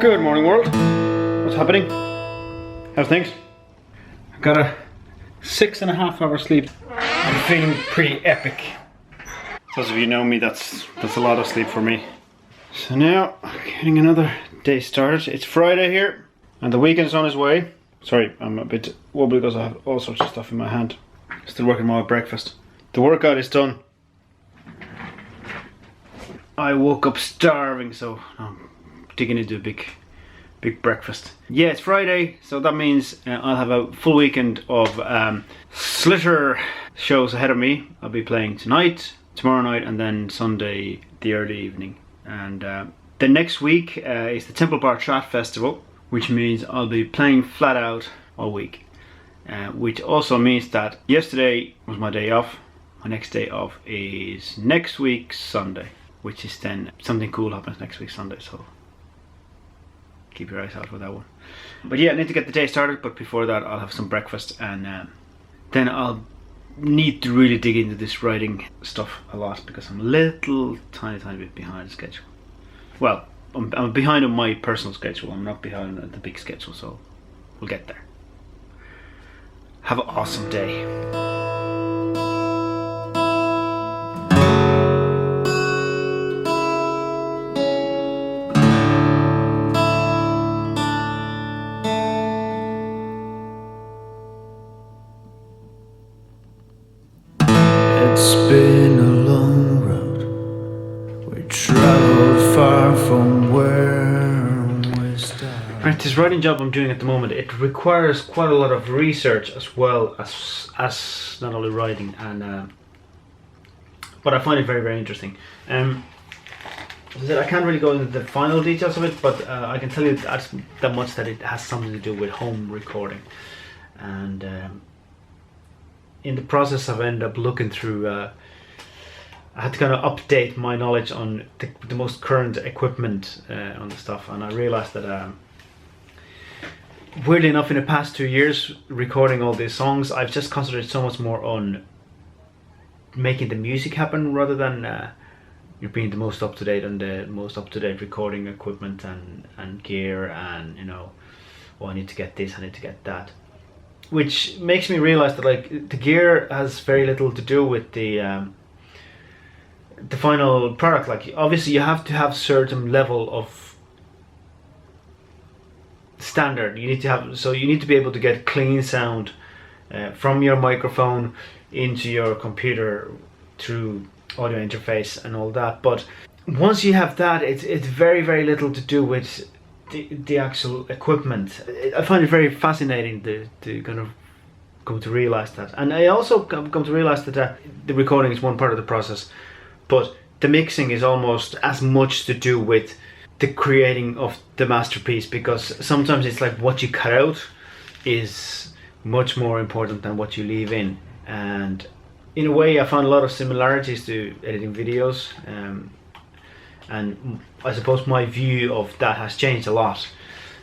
Good morning, world. What's happening? How's things? I got a 6.5 hour sleep. I'm feeling pretty epic. Those of you know me, that's a lot of sleep for me. So now, getting another day started. It's Friday here, and the weekend's on its way. Sorry, I'm a bit wobbly because I have all sorts of stuff in my hand. Still working on my breakfast. The workout is done. I woke up starving, so I'm digging into a big breakfast. Yeah, it's Friday, so that means I'll have a full weekend of Slitter shows ahead of me. I'll be playing tonight, tomorrow night, and then Sunday the early evening. And the next week is the Temple Bar Chat Festival, which means I'll be playing flat out all week. Which also means that yesterday was my day off. My next day off is next week Sunday, which is then something cool happens next week Sunday, so keep your eyes out for that one. But yeah, I need to get the day started, but before that I'll have some breakfast, and then I'll need to really dig into this writing stuff a lot, because I'm a little tiny bit behind the schedule. Well, I'm behind on my personal schedule, I'm not behind on the big schedule, so we'll get there. Have an awesome day. It's been a long road. We traveled far from where we started. Right, this writing job I'm doing at the moment, it requires quite a lot of research as well as not only writing, and but I find it very interesting. As I said, I can't really go into the final details of it, but I can tell you that much, that it has something to do with home recording. And in the process I've ended up looking through, I had to kind of update my knowledge on the most current equipment on the stuff, and I realized that weirdly enough, in the past 2 years recording all these songs, I've just concentrated so much more on making the music happen, rather than being the most up to date on the most up to date recording equipment and gear, and oh, I need to get this, I need to get that. Which makes me realize that like the gear has very little to do with the final product. Like obviously you have to have certain level of standard. You need to be able to get clean sound from your microphone into your computer through audio interface and all that. But once you have that, it's very little to do with the actual equipment. I find it very fascinating to kind of come to realize that, and I also come to realize that the recording is one part of the process, but the mixing is almost as much to do with the creating of the masterpiece, because sometimes it's like what you cut out is much more important than what you leave in. And in a way I found a lot of similarities to editing videos, and I suppose my view of that has changed a lot,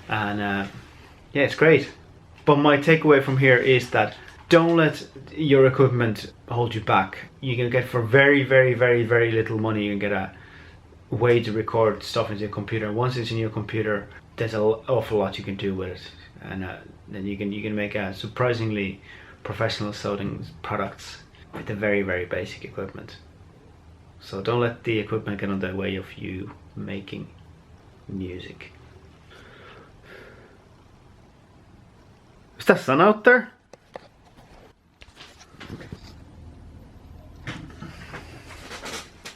and yeah, it's great. But my takeaway from here is that don't let your equipment hold you back. You can get for very little money, you can get a way to record stuff into your computer. Once it's in your computer, there's an awful lot you can do with it, and then you can make a surprisingly professional sounding products with the very basic equipment. So don't let the equipment get in the way of you making music. Is that sun out there?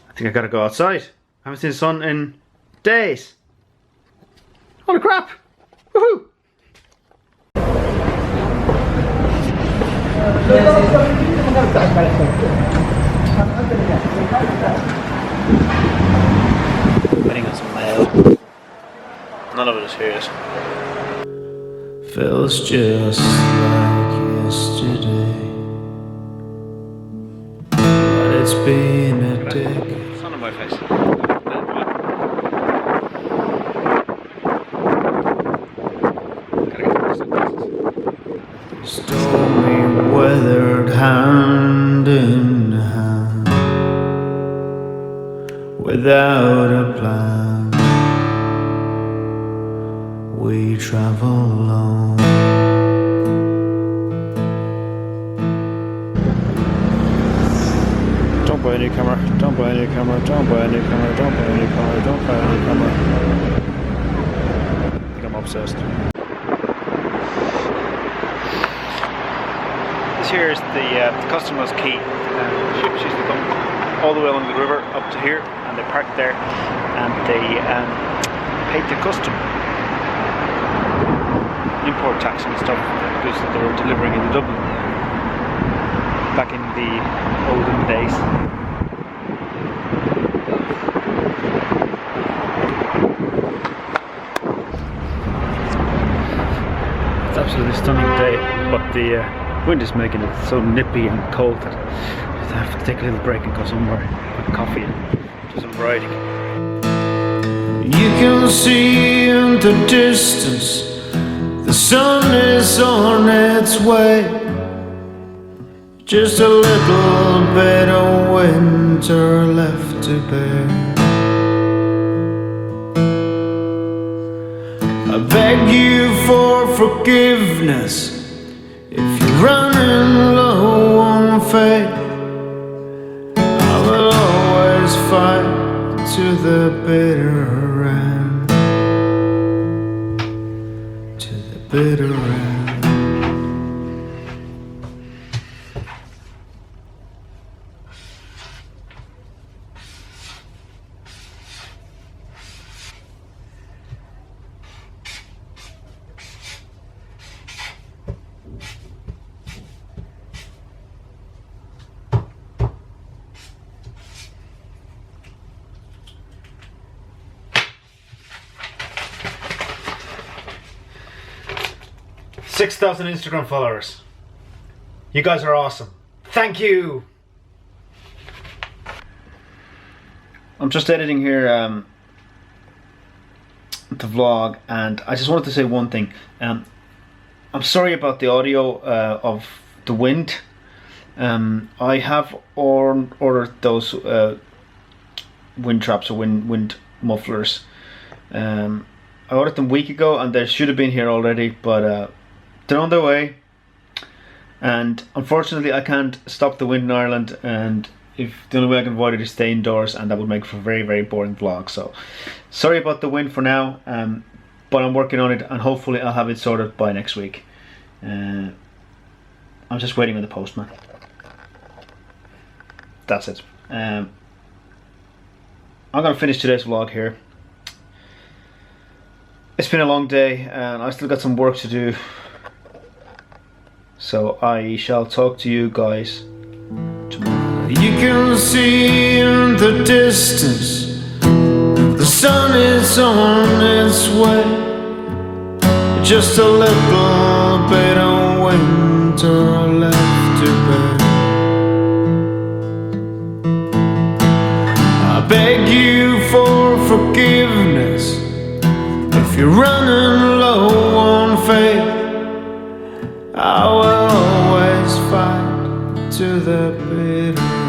I think I gotta go outside. I haven't seen the sun in days. Holy crap! Woohoo! Waiting on some mail. None of it is serious. Feels just like yesterday, but it's been a decade. Sun on my face. Stormy weathered hand in hand, without a plan. we travel alone. Don't buy a new camera, don't buy a new camera, don't buy a new camera, don't buy a new camera, don't buy a new camera. I think I'm obsessed. This here is the customer's key. Ships used to come all the way along the river up to here, and they parked there, and they paid the custom import tax and stuff because they were delivering into Dublin back in the olden days. It's absolutely stunning day, but the wind is making it so nippy and cold that I have to take a little break and go somewhere with coffee and do some riding. You can see in the distance the sun is on its way. Just a little bit of winter left to bear. I beg you for forgiveness if you're running low on faith. I will always fight to the bitter end. To the bitter end. $6,000 Instagram followers. You guys are awesome. Thank you. I'm just editing here the vlog, and I just wanted to say one thing. I'm sorry about the audio of the wind. I have ordered those wind traps or wind mufflers. I ordered them a week ago, and they should have been here already, but they're on their way. And unfortunately, I can't stop the wind in Ireland, and if the only way I can avoid it is stay indoors, and that would make for a very, very boring vlog. So sorry about the wind for now, but I'm working on it, and hopefully I'll have it sorted by next week. I'm just waiting on the postman. That's it. I'm gonna finish today's vlog here. It's been a long day, and I still got some work to do. So I shall talk to you guys tomorrow. You can see in the distance the sun is on its way. Just a little bit of winter left to bear. I beg you for forgiveness if you're running low on faith. I will always fight to the bitter